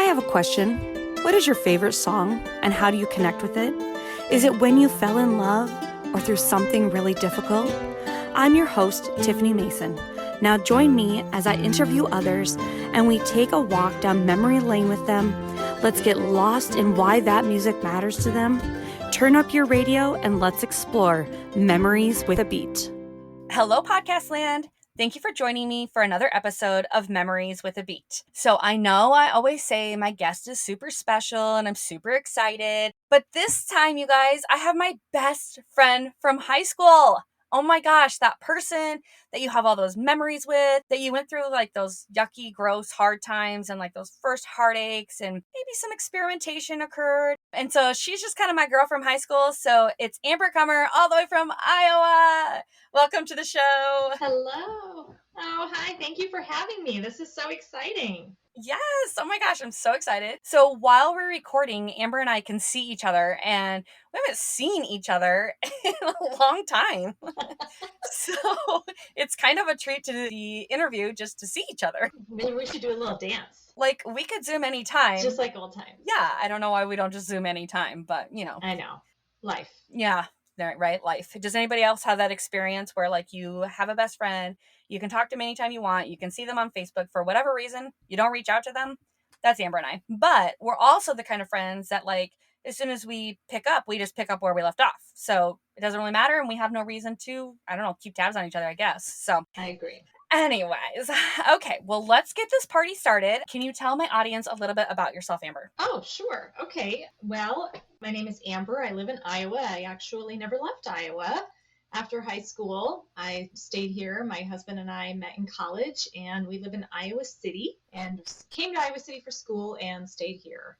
have a question. What is your favorite song and how do you connect with it? Is it when you fell in love or through something really difficult? I'm your host, Tiffany Mason. Now join me as I interview others and we take a walk down memory lane with them. Let's get lost in why that music matters to them. Turn up your radio and let's explore Memories with a Beat. Hello, Podcast Land. Thank you for joining me for another episode of Memories with a Beat. So I know I always say my guest is super special and I'm super excited, but this time, you guys, I have my best friend from high school. Oh my gosh, that person that you have all those memories with, that you went through like those yucky, gross, hard times and like those first heartaches and maybe some experimentation occurred. And so she's just kind of my girl from high school. So it's Amber Cummer all the way from Iowa. Welcome to the show. Hello. Oh, hi. Thank you for having me. This is so exciting. Yes. Oh my gosh, I'm so excited. So while we're recording, Amber and I can see each other and we haven't seen each other in a long time. So it's kind of a treat to the interview just to see each other. Maybe we should do a little dance. Like we could Zoom anytime. Just like old times. Yeah. I don't know why we don't just Zoom anytime, but you know. I know. Life. Yeah. Right. Life. Does anybody else have that experience where like you have a best friend, you can talk to them anytime you want, you can see them on Facebook for whatever reason, you don't reach out to them? That's Amber and I. But we're also the kind of friends that like as soon as we pick up, we just pick up where we left off. So it doesn't really matter and we have no reason to, I don't know, keep tabs on each other, I guess. So I agree. Anyways, okay, well, let's get this party started. Can you tell my audience a little bit about yourself, Amber? Oh, sure. Okay. Well, my name is Amber. I live in Iowa. I actually never left Iowa. After high school, I stayed here. My husband and I met in college, and we live in Iowa City and came to Iowa City for school and stayed here.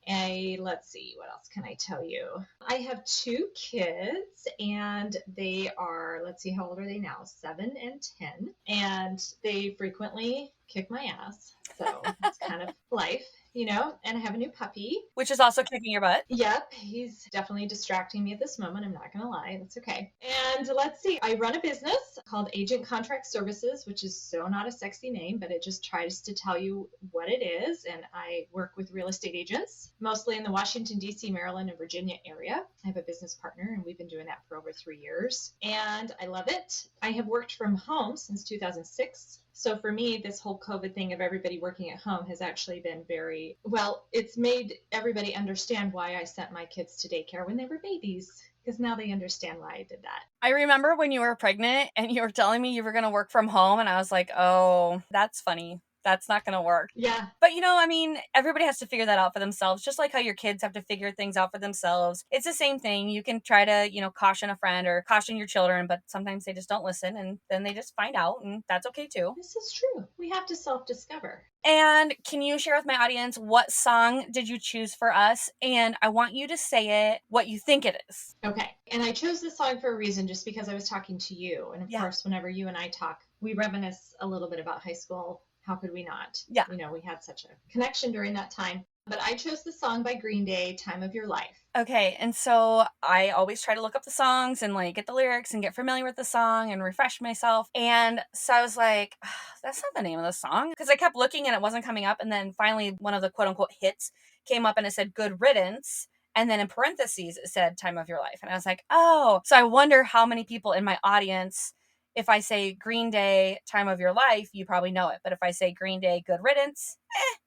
Let's see, what else can I tell you? I have 2 kids, and they are, let's see, how old are they now? 7 and 10, and they frequently kick my ass. So it's kind of life. You know, and I have a new puppy. Which is also kicking your butt. Yep, he's definitely distracting me at this moment. I'm not going to lie. That's okay. And let's see, I run a business called Agent Contract Services, which is so not a sexy name, but it just tries to tell you what it is. And I work with real estate agents, mostly in the Washington, D.C., Maryland, and Virginia area. I have a business partner, and we've been doing that for over 3 years. And I love it. I have worked from home since 2006. So for me, this whole COVID thing of everybody working at home has actually been very, well, it's made everybody understand why I sent my kids to daycare when they were babies, because now they understand why I did that. I remember when you were pregnant and you were telling me you were going to work from home and I was like, oh, that's funny. That's not going to work. Yeah. But, you know, I mean, everybody has to figure that out for themselves, just like how your kids have to figure things out for themselves. It's the same thing. You can try to, you know, caution a friend or caution your children, but sometimes they just don't listen and then they just find out and that's okay too. This is true. We have to self-discover. And can you share with my audience what song did you choose for us? And I want you to say it what you think it is. Okay. And I chose this song for a reason, just because I was talking to you. And of course, whenever you and I talk, we reminisce a little bit about high school. How could we not? Yeah. You know, we had such a connection during that time. But I chose the song by Green Day, Time of Your Life. Okay, and so I always try to look up the songs and like get the lyrics and get familiar with the song and refresh myself. And so I was like, that's not the name of the song. Because I kept looking and it wasn't coming up. And then finally one of the quote unquote hits came up and it said Good Riddance. And then in parentheses, it said Time of Your Life. And I was like, oh, so I wonder how many people in my audience, if I say Green Day, Time of Your Life, you probably know it. But if I say Green Day, Good Riddance,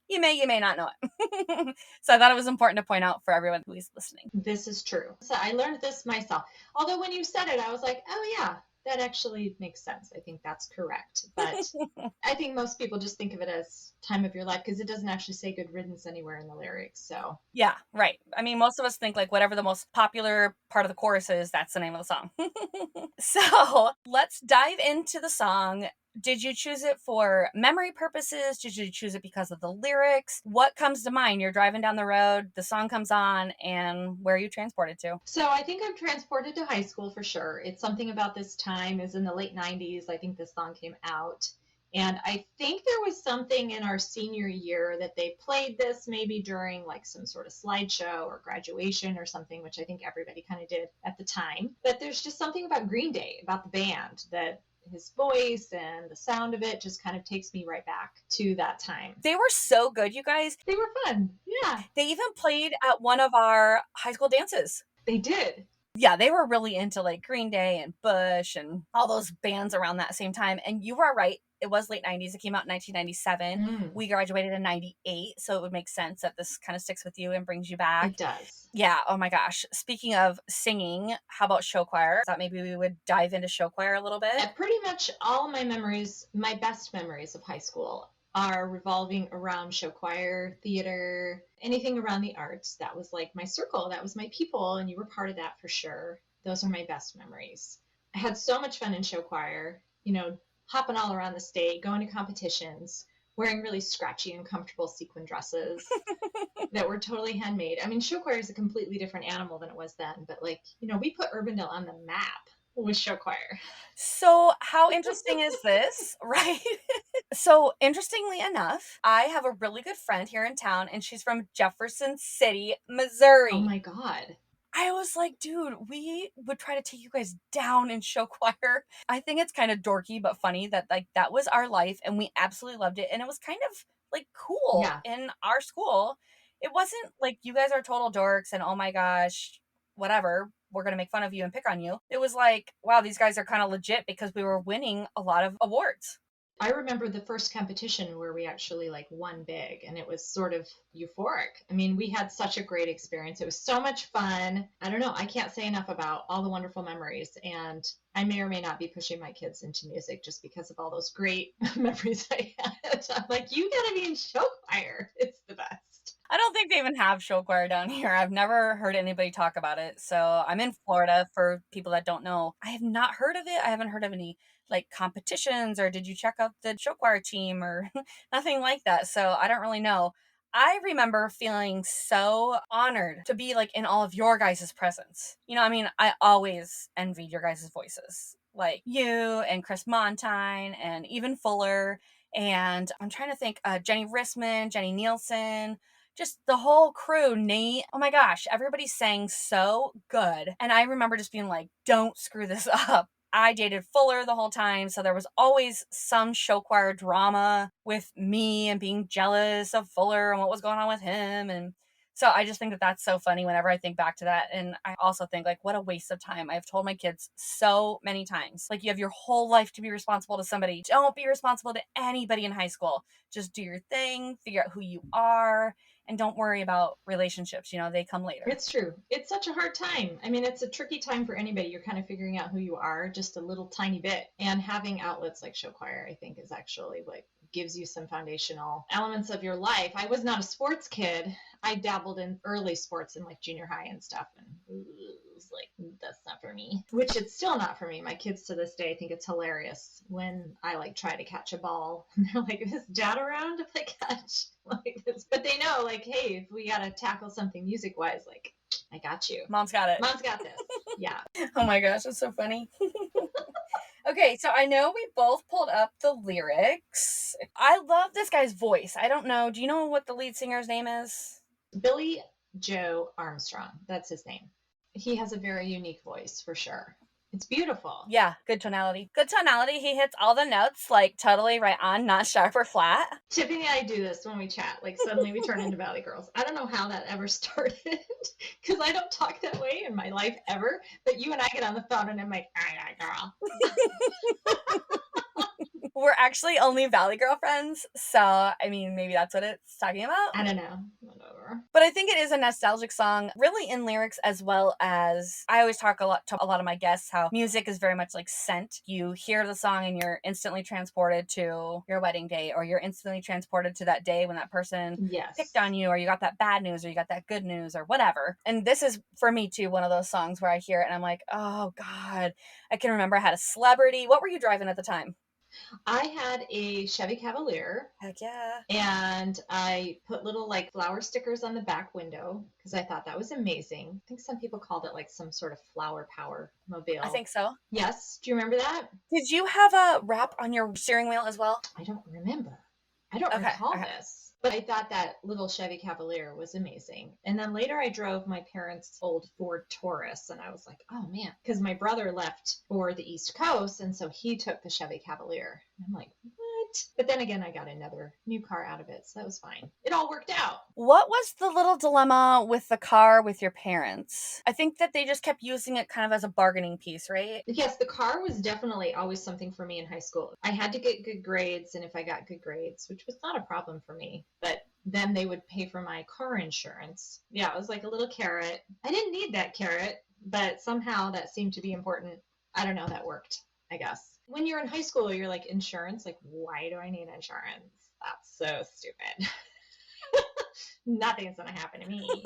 you may not know it. So I thought it was important to point out for everyone who is listening. This is true. So I learned this myself. Although when you said it, I was like, oh yeah, that actually makes sense. I think that's correct. But I think most people just think of it as Time of Your Life because it doesn't actually say Good Riddance anywhere in the lyrics. So yeah, right. I mean, most of us think like whatever the most popular part of the chorus is, that's the name of the song. So let's dive into the song. Did you choose it for memory purposes? Did you choose it because of the lyrics? What comes to mind? You're driving down the road, the song comes on, and where are you transported to? So I think I'm transported to high school for sure. It's something about this time is in the late 90s. I think this song came out. And I think there was something in our senior year that they played this maybe during like some sort of slideshow or graduation or something, which I think everybody kind of did at the time. But there's just something about Green Day, about the band that his voice and the sound of it just kind of takes me right back to that time. They were so good, you guys. They were fun. Yeah. They even played at one of our high school dances. They did. Yeah, they were really into like Green Day and Bush and all those bands around that same time. And you were right. It was late 90s. It came out in 1997. We graduated in 98. So it would make sense that this kind of sticks with you and brings you back. It does. Yeah. Oh my gosh. Speaking of singing, how about show choir? Thought maybe we would dive into show choir a little bit. Pretty much all my memories, my best memories of high school are revolving around show choir, theater, anything around the arts. That was like my circle. That was my people. And you were part of that for sure. Those are my best memories. I had so much fun in show choir, you know, hopping all around the state, going to competitions, wearing really scratchy, uncomfortable sequin dresses that were totally handmade. I mean, show choir is a completely different animal than it was then. But like, you know, we put Urbandale on the map with show choir. So how interesting is this, right? So interestingly enough, I have a really good friend here in town and she's from Jefferson City, Missouri. Oh my God. I was like, dude, we would try to take you guys down in show choir. I think it's kind of dorky, but funny that like that was our life and we absolutely loved it. And it was kind of like cool in our school. It wasn't like you guys are total dorks and oh my gosh, whatever, we're going to make fun of you and pick on you. It was like, wow, these guys are kind of legit because we were winning a lot of awards. I remember the first competition where we actually like won big and it was sort of euphoric. I mean, we had such a great experience. It was so much fun. I don't know. I can't say enough about all the wonderful memories. And I may or may not be pushing my kids into music just because of all those great memories I had. I'm like, you got to be in show choir. It's the best. I don't think they even have show choir down here. I've never heard anybody talk about it. So I'm in Florida for people that don't know. I have not heard of it. I haven't heard of any like competitions or did you check out the show choir team or nothing like that. So I don't really know. I remember feeling so honored to be like in all of your guys' presence. You know, I mean, I always envied your guys' voices. Like you and Chris Montine and even Fuller. And I'm trying to think, Jenny Rissman, Jenny Nielsen, just the whole crew, Nate. Oh my gosh, everybody sang so good. And I remember just being like, don't screw this up. I dated Fuller the whole time, so there was always some show choir drama with me and being jealous of Fuller and what was going on with him. And so I just think that that's so funny whenever I think back to that. And I also think like, what a waste of time. I've told my kids so many times, like you have your whole life to be responsible to somebody. Don't be responsible to anybody in high school. Just do your thing, figure out who you are, and don't worry about relationships. You know, they come later. It's true. It's such a hard time. I mean, it's a tricky time for anybody. You're kind of figuring out who you are just a little tiny bit. And having outlets like show choir, I think, is actually what gives you some foundational elements of your life. I was not a sports kid. I dabbled in early sports in like junior high and stuff. And it was like, that's not for me, which it's still not for me. My kids to this day think it's hilarious when I like try to catch a ball and they're like, is dad around if I catch like this? But they know like, hey, if we got to tackle something music wise, like I got you. Mom's got it. Mom's got this. Yeah. Oh my gosh, that's so funny. Okay, so I know we both pulled up the lyrics. I love this guy's voice. I don't know. Do you know what the lead singer's name is? Billy Joe Armstrong. That's his name. He has a very unique voice for sure. It's beautiful. Yeah, good tonality. Good tonality. He hits all the notes like totally right on, not sharp or flat. Tiffany and I do this when we chat. Like suddenly we turn into Valley Girls. I don't know how that ever started because I don't talk that way in my life ever. But you and I get on the phone and I'm like, all right, girl. We're actually only Valley Girl friends. So, I mean, maybe that's what it's talking about. I don't know. Whatever. But I think it is a nostalgic song, really in lyrics as well as I always talk a lot to a lot of my guests how music is very much like scent. You hear the song and you're instantly transported to your wedding day or you're instantly transported to that day when that person picked on you or you got that bad news or you got that good news or whatever. And this is for me too one of those songs where I hear it and I'm like, oh God, I can remember I had a celebrity. What were you driving at the time? I had a Chevy Cavalier. Heck yeah. And I put little like flower stickers on the back window because I thought that was amazing. I think some people called it like some sort of flower power mobile. I think so. Yes. Do you remember that? Did you have a wrap on your steering wheel as well? I don't remember. I don't recall this. But I thought that little Chevy Cavalier was amazing. And then later I drove my parents' old Ford Taurus, and I was like, oh man, because my brother left for the East Coast, and so he took the Chevy Cavalier. And I'm like, what? But then again, I got another new car out of it, so that was fine. It all worked out. What was the little dilemma with the car with your parents? I think that they just kept using it kind of as a bargaining piece, right? Yes, the car was definitely always something for me in high school. I had to get good grades, and if I got good grades, which was not a problem for me, but then they would pay for my car insurance. Yeah, it was like a little carrot. I didn't need that carrot, but somehow that seemed to be important. I don't know, that worked, I guess. When you're in high school, you're like, insurance? Like, why do I need insurance? That's so stupid. Nothing's going to happen to me.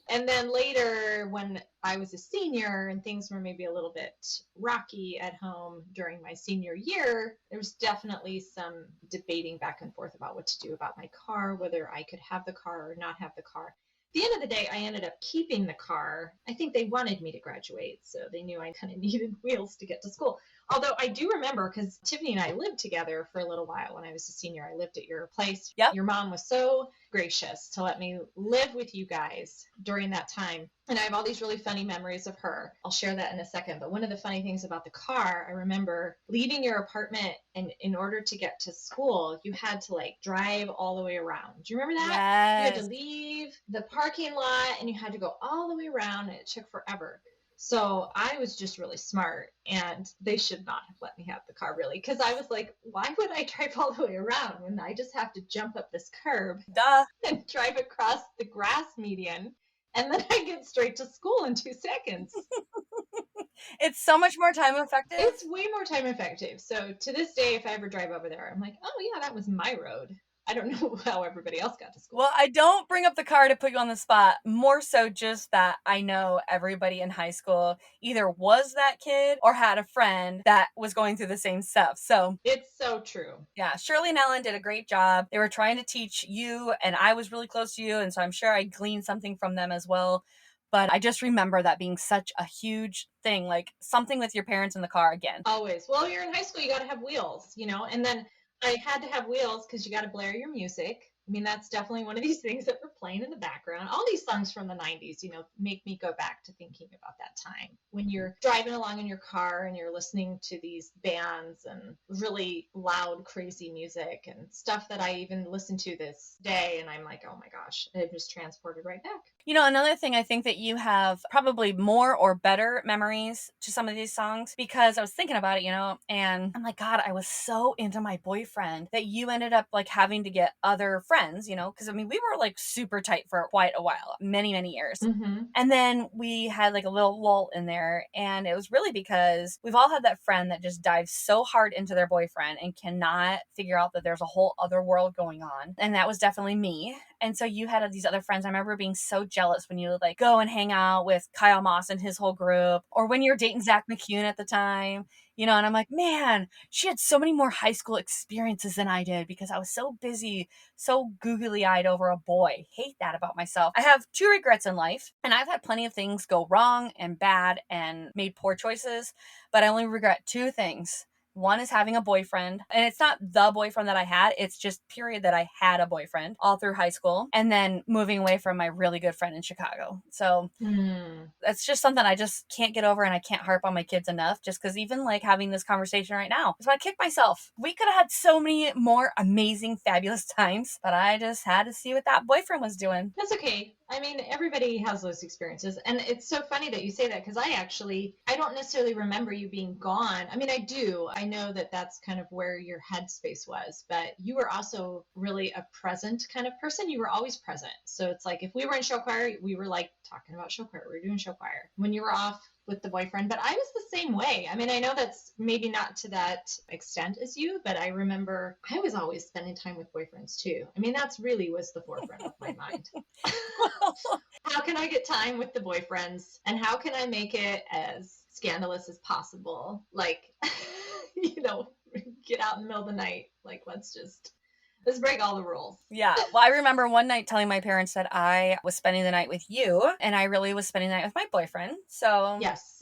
And then later, when I was a senior and things were maybe a little bit rocky at home during my senior year, there was definitely some debating back and forth about what to do about my car, whether I could have the car or not have the car. At the end of the day, I ended up keeping the car. I think they wanted me to graduate, so they knew I kind of needed wheels to get to school. Although I do remember, because Tiffany and I lived together for a little while when I was a senior. I lived at your place. Yep. Your mom was so gracious to let me live with you guys during that time. And I have all these really funny memories of her. I'll share that in a second. But one of the funny things about the car, I remember leaving your apartment, and in order to get to school, you had to like drive all the way around. Do you remember that? Yes. You had to leave the parking lot and you had to go all the way around, and it took forever. So I was just really smart, and they should not have let me have the car, really, because I was like, why would I drive all the way around when I just have to jump up this curb Duh. and drive across the grass median, and then I get straight to school in 2 seconds. It's so much more time effective. It's way more time effective. So to this day, if I ever drive over there, I'm like, oh yeah, that was my road. I don't know how everybody else got to school. Well, I don't bring up the car to put you on the spot. More so just that I know everybody in high school either was that kid or had a friend that was going through the same stuff. So it's so true. Yeah, Shirley and Ellen did a great job. They were trying to teach you, and I was really close to you, and so I'm sure I gleaned something from them as well. But I just remember that being such a huge thing, like something with your parents in the car again. Always. Well, you're in high school, you got to have wheels, you know, and then I had to have wheels because you got to blare your music. I mean, that's definitely one of these things that were playing in the background. All these songs from the 90s, you know, make me go back to thinking about that time when you're driving along in your car and you're listening to these bands and really loud, crazy music and stuff that I even listen to this day. And I'm like, oh my gosh, it was transported right back. You know, another thing, I think that you have probably more or better memories to some of these songs, because I was thinking about it, you know, and I'm like, God, I was so into my boyfriend that you ended up like having to get other friends, you know, because I mean, we were like super tight for quite a while, many, many years. Mm-hmm. And then we had like a little lull in there. And it was really because we've all had that friend that just dives so hard into their boyfriend and cannot figure out that there's a whole other world going on. And that was definitely me. And so you had these other friends. I remember being so jealous when you would like go and hang out with Kyle Moss and his whole group, or when you were dating Zach McCune at the time, you know, and I'm like, man, she had so many more high school experiences than I did because I was so busy, so googly eyed over a boy. Hate that about myself. I have 2 regrets in life, and I've had plenty of things go wrong and bad and made poor choices, but I only regret 2 things. One is having a boyfriend, and it's not the boyfriend that I had. It's just period that I had a boyfriend all through high school, and then moving away from my really good friend in Chicago. So that's just something I just can't get over, and I can't harp on my kids enough, just because even like having this conversation right now, so I kick myself. We could have had so many more amazing, fabulous times, but I just had to see what that boyfriend was doing. That's okay. I mean, everybody has those experiences. And it's so funny that you say that, because I don't necessarily remember you being gone. I mean, I do. I know that that's kind of where your headspace was, but you were also really a present kind of person. You were always present. So it's like, if we were in show choir, we were like talking about show choir. We were doing show choir. When you were off with the boyfriend, but I was the same way. I mean, I know that's maybe not to that extent as you, but I remember I was always spending time with boyfriends too. I mean, that's really was the forefront of my mind. How can I get time with the boyfriends, and how can I make it as scandalous as possible? Like, you know, get out in the middle of the night. Like, let's just Let's break all the rules. Yeah. Well, I remember one night telling my parents that I was spending the night with you and I really was spending the night with my boyfriend. So, Yes.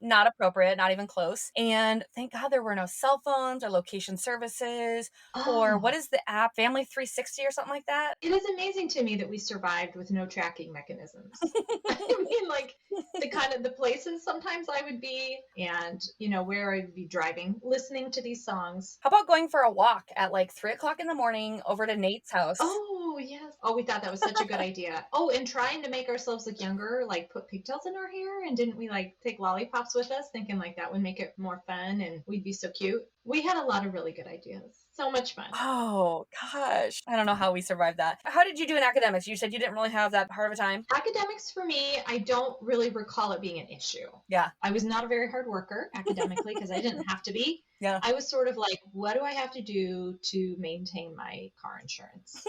not appropriate, not even close. And thank God there were no cell phones or location services or what Oh, is the app, Family 360 or something like that? it is amazing to me that we survived with no tracking mechanisms. I mean, like the places sometimes I would be and, where I'd be driving, listening to these songs. How about going for a walk at like 3 o'clock in the morning over to Nate's house? Oh, yes. Oh, we thought that was such a good idea. Oh, and trying to make ourselves look younger, like put pigtails in our hair. And didn't we like take lollipops with us, thinking like that would make it more fun and we'd be so cute? We had a lot of really good ideas. So much fun. Oh, gosh. I don't know how we survived that. How did you do in academics? You said you didn't really have that hard of a time. Academics for me, I don't really recall it being an issue. Yeah. I was not a very hard worker academically because I didn't have to be. Yeah. I was sort of like, what do I have to do to maintain my car insurance?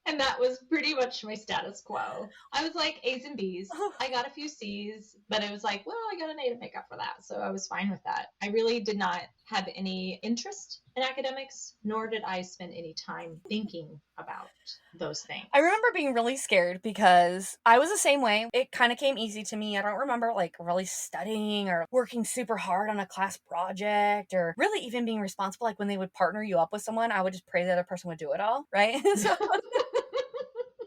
And that was pretty much my status quo. I was like A's and B's. I got a few C's, but it was like, well, I got an A to make up for that. So I was fine with that. I really did not have any interest in academics, nor did I spend any time thinking about those things. I remember being really scared because I was the same way. It kind of came easy to me. I don't remember like really studying or working super hard on a class project or really even being responsible. Like when they would partner you up with someone, I would just pray the other person would do it all, right?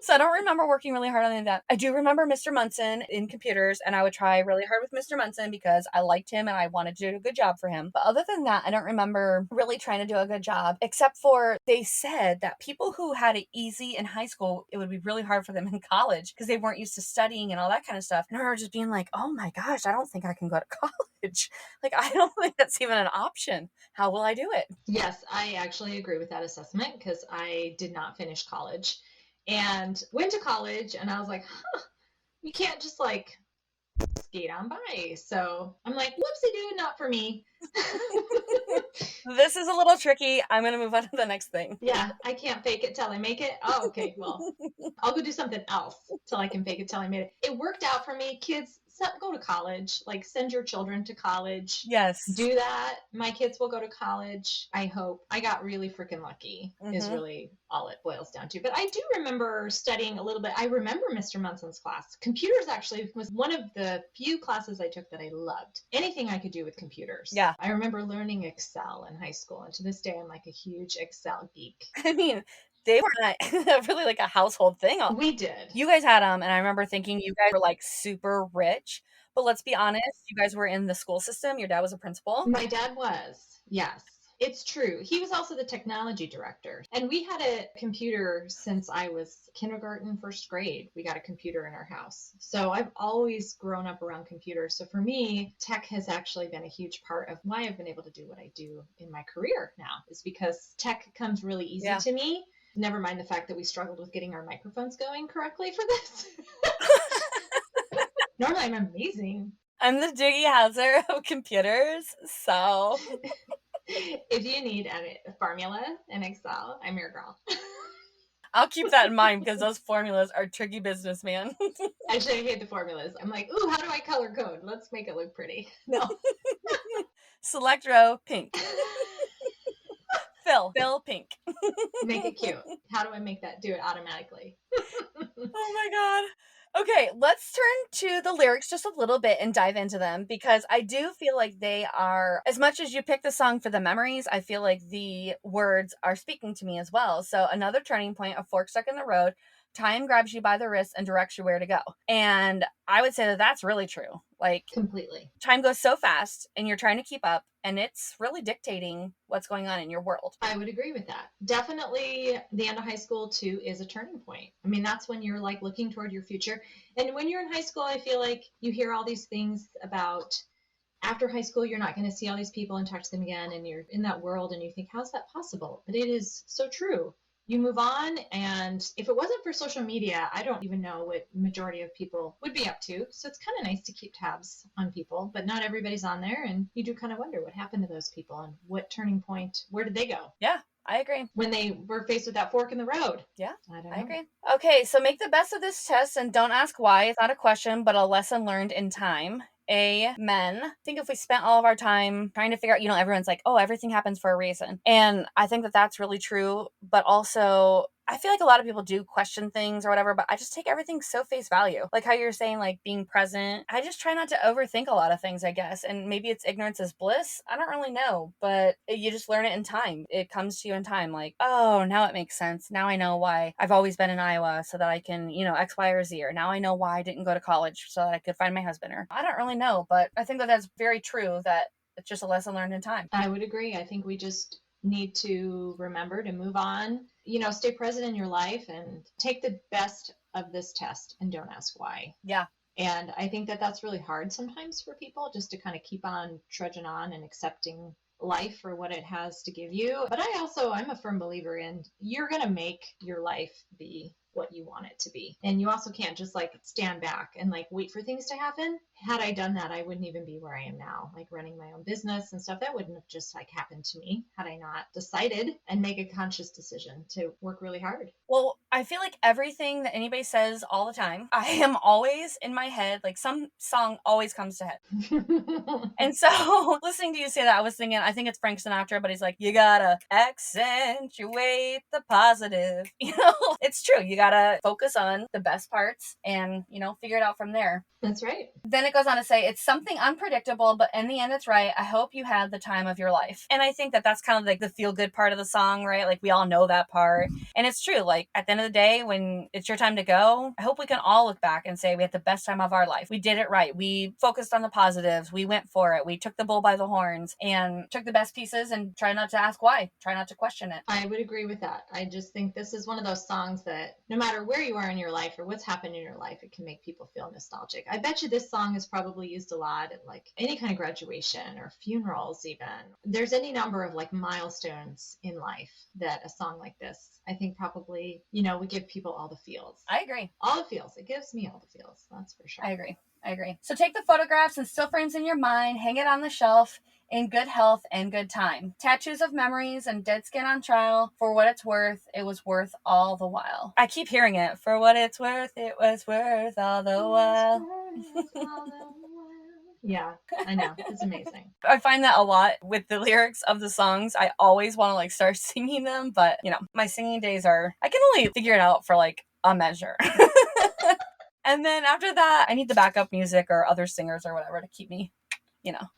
So I don't remember working really hard on any of that. I do remember Mr. Munson in computers, and I would try really hard with Mr. Munson because I liked him and I wanted to do a good job for him. But other than that, I don't remember really trying to do a good job, except for they said that people who had it easy in high school, it would be really hard for them in college because they weren't used to studying and all that kind of stuff. And I remember just being like, oh my gosh, I don't think I can go to college. Like, I don't think that's even an option. How will I do it? Yes, I actually agree with that assessment because I did not finish college and went to college and I was like, you can't just like skate on by. So I'm like, whoopsie doo, not for me. This is a little tricky. I'm going to move on to the next thing. Yeah, I can't fake it till I make it. Oh, okay. Well, I'll go do something else till I can fake it till I made it. It worked out for me. Kids, go to college. Like, send your children to college. Yes. Do that. My kids will go to college. I hope. I got really freaking lucky, is really all it boils down to. But I do remember studying a little bit. I remember Mr. Munson's class. Computers actually was one of the few classes I took that I loved. Anything I could do with computers. Yeah. I remember learning Excel in high school. And to this day, I'm like a huge Excel geek. I mean, they weren't really like a household thing. We did. You guys had them, and I remember thinking you guys were like super rich. But let's be honest, you guys were in the school system. Your dad was a principal. My dad was, yes. It's true. He was also the technology director. And we had a computer since I was kindergarten, first grade. We got a computer in our house. So I've always grown up around computers. So for me, tech has actually been a huge part of why I've been able to do what I do in my career now, is because tech comes really easy to me. Never mind the fact that we struggled with getting our microphones going correctly for this. Normally I'm amazing. I'm the Doogie Howser of computers, so... If you need a formula in Excel, I'm your girl. I'll keep that in mind because those formulas are tricky business, man. Actually, I hate the formulas. I'm like, ooh, how do I color code? Let's make it look pretty. No. Select row, pink. Fill pink. Make it cute. How do I make that do it automatically? Oh my God. Okay, let's turn to the lyrics just a little bit and dive into them because I do feel like they are, as much as you pick the song for the memories, I feel like the words are speaking to me as well. So another turning point, a fork stuck in the road, time grabs you by the wrist and directs you where to go. And I would say that that's really true. Like, completely. Time goes so fast and you're trying to keep up and it's really dictating what's going on in your world. I would agree with that. Definitely the end of high school too is a turning point. I mean, that's when you're like looking toward your future. And when you're in high school, I feel like you hear all these things about after high school, you're not going to see all these people and talk to them again. And you're in that world and you think, how's that possible? But it is so true. You move on, and if it wasn't for social media, I don't even know what majority of people would be up to. So it's kind of nice to keep tabs on people, but not everybody's on there, and you do kind of wonder what happened to those people and what turning point, where did they go? Yeah, I agree. When they were faced with that fork in the road. Yeah, I agree. Okay, so make the best of this test and don't ask why. It's not a question, but a lesson learned in time. Amen. I think if we spent all of our time trying to figure out, everyone's like, oh, everything happens for a reason. And I think that that's really true. But also, I feel like a lot of people do question things or whatever, but I just take everything so face value. Like how you're saying, like being present. I just try not to overthink a lot of things, I guess. And maybe it's ignorance is bliss. I don't really know, but you just learn it in time. It comes to you in time. Like, oh, now it makes sense. Now I know why I've always been in Iowa so that I can, X, Y, or Z. Or now I know why I didn't go to college so that I could find my husband. Or I don't really know, but I think that that's very true, that it's just a lesson learned in time. I would agree. I think we just need to remember to move on, stay present in your life and take the best of this test and don't ask why. Yeah. And I think that that's really hard sometimes for people, just to kind of keep on trudging on and accepting life for what it has to give you. But I'm a firm believer in you're going to make your life be what you want it to be. And you also can't just like stand back and like wait for things to happen. Had I done that, I wouldn't even be where I am now, like running my own business and stuff. That wouldn't have just like happened to me had I not decided and make a conscious decision to work really hard. Well, I feel like everything that anybody says all the time, I am always in my head, like some song always comes to head. And so listening to you say that, I was thinking, I think it's Frank Sinatra, but he's like, you gotta accentuate the positive. It's true. You gotta focus on the best parts and, figure it out from there. That's right. Then it goes on to say, it's something unpredictable, but in the end, it's right. I hope you had the time of your life. And I think that that's kind of like the feel good part of the song, right? Like we all know that part. And it's true. Like at the end of the day, when it's your time to go, I hope we can all look back and say we had the best time of our life. We did it right. We focused on the positives. We went for it. We took the bull by the horns and took the best pieces and try not to ask why. Try not to question it. I would agree with that. I just think this is one of those songs that no matter where you are in your life or what's happened in your life, it can make people feel nostalgic. I bet you this song is probably used a lot at like any kind of graduation or funerals even. There's any number of like milestones in life that a song like this, I think probably, would give people all the feels. I agree. All the feels. It gives me all the feels. That's for sure. I agree. So take the photographs and still frames in your mind, hang it on the shelf in good health and good time. Tattoos of memories and dead skin on trial. For what it's worth, it was worth all the while. I keep hearing it. For what it's worth, it was worth all the while. Yeah, I know. It's amazing. I find that a lot with the lyrics of the songs. I always want to like start singing them, but my singing days I can only figure it out for like a measure. And then after that, I need the backup music or other singers or whatever to keep me,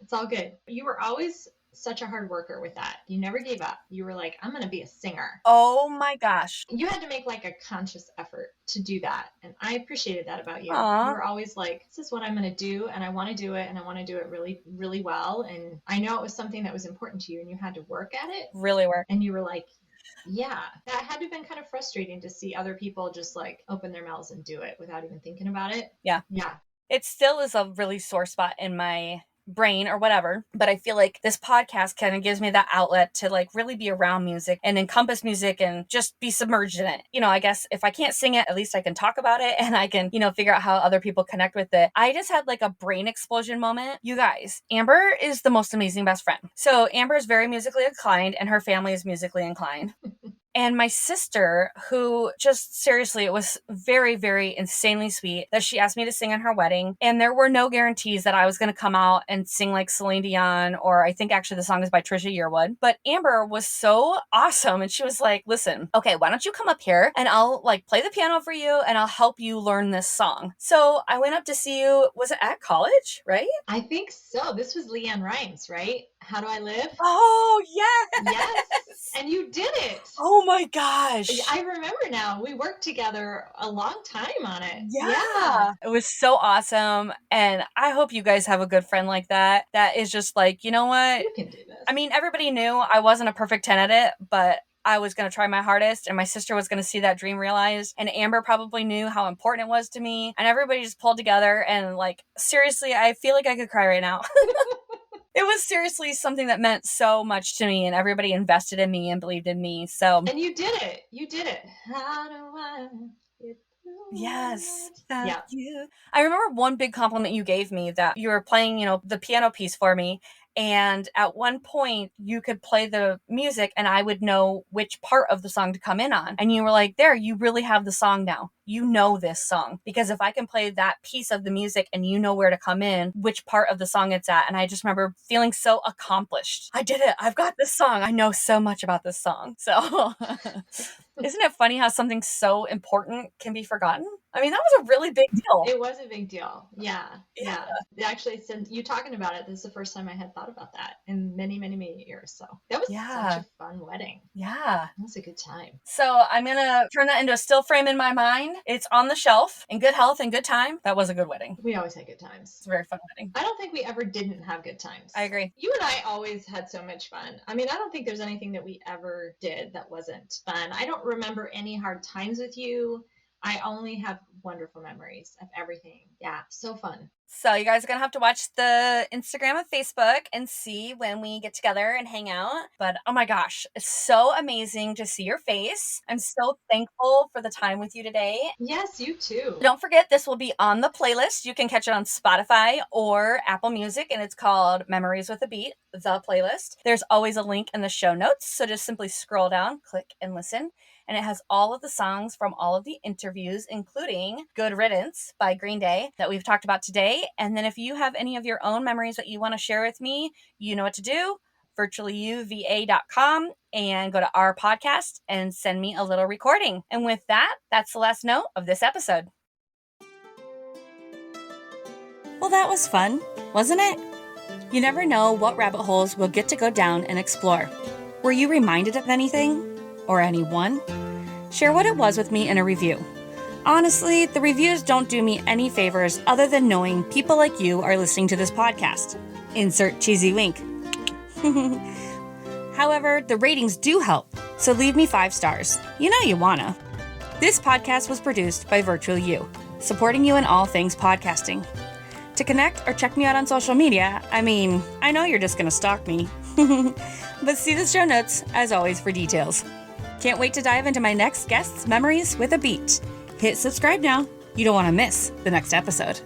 It's all good. You were always such a hard worker with that. You never gave up. You were like, I'm going to be a singer. Oh my gosh. You had to make like a conscious effort to do that. And I appreciated that about you. Aww. You were always like, this is what I'm going to do. And I want to do it. And I want to do it really, really well. And I know it was something that was important to you and you had to work at it. Really work. And you were like, yeah, that had to have been kind of frustrating to see other people just like open their mouths and do it without even thinking about it. Yeah. Yeah. It still is a really sore spot in my brain or whatever, but I feel like this podcast kind of gives me that outlet to like really be around music and encompass music and just be submerged in it. I guess if I can't sing it, at least I can talk about it and I can, figure out how other people connect with it. I just had like a brain explosion moment. You guys, Amber is the most amazing best friend. So Amber is very musically inclined and her family is musically inclined. And my sister, who just seriously, it was very, very insanely sweet that she asked me to sing at her wedding. And there were no guarantees that I was going to come out and sing like Celine Dion, or I think actually the song is by Trisha Yearwood. But Amber was so awesome. And she was like, listen, okay, why don't you come up here and I'll like play the piano for you and I'll help you learn this song. So I went up to see you, was it at college, right? I think so. This was Leanne Rimes, right? How Do I Live? Oh, yes. Yes. And you did it. Oh my gosh. I remember now. We worked together a long time on it. Yeah. It was so awesome. And I hope you guys have a good friend like that. That is just like, you know what? You can do this. I mean, everybody knew I wasn't a perfect 10 at it, but I was going to try my hardest and my sister was going to see that dream realized. And Amber probably knew how important it was to me. And everybody just pulled together and like, seriously, I feel like I could cry right now. It was seriously something that meant so much to me and everybody invested in me and believed in me. So. And you did it. You did it. How do I get through Yes. it? Thank Yeah. you. I remember one big compliment you gave me that you were playing, the piano piece for me. And at one point you could play the music and I would know which part of the song to come in on. And you were like, there, you really have the song now. You know this song. Because if I can play that piece of the music and you know where to come in, which part of the song it's at. And I just remember feeling so accomplished. I did it. I've got this song. I know so much about this song. So isn't it funny how something so important can be forgotten? I mean, that was a really big deal. It was a big deal. Yeah. Actually, since you talking about it, this is the first time I had thought about that in many, many, many years. So that was such a fun wedding. Yeah. It was a good time. So I'm going to turn that into a still frame in my mind. It's on the shelf in good health and good time. That was a good wedding. We always had good times. It's a very fun wedding. I don't think we ever didn't have good times. I agree. You and I always had so much fun. I mean, I don't think there's anything that we ever did that wasn't fun. I don't remember any hard times with you. I only have wonderful memories of everything. Yeah, so fun. So you guys are going to have to watch the Instagram and Facebook and see when we get together and hang out. But oh my gosh, it's so amazing to see your face. I'm so thankful for the time with you today. Yes, you too. Don't forget, this will be on the playlist. You can catch it on Spotify or Apple Music, and it's called Memories with a Beat, the playlist. There's always a link in the show notes, so just simply scroll down, click, and listen. And it has all of the songs from all of the interviews, including Good Riddance by Green Day that we've talked about today. And then if you have any of your own memories that you want to share with me, you know what to do. virtuallyuva.com and go to our podcast and send me a little recording. And with that, that's the last note of this episode. Well, that was fun, wasn't it? You never know what rabbit holes we'll get to go down and explore. Were you reminded of anything? Or anyone? Share what it was with me in a review. Honestly, the reviews don't do me any favors other than knowing people like you are listening to this podcast. Insert cheesy wink. However, the ratings do help, so leave me 5 stars. You know you wanna. This podcast was produced by Virtual You, supporting you in all things podcasting. To connect or check me out on social media, I mean, I know you're just gonna stalk me. But see the show notes, as always, for details. Can't wait to dive into my next guest's memories with a beat. Hit subscribe now. You don't want to miss the next episode.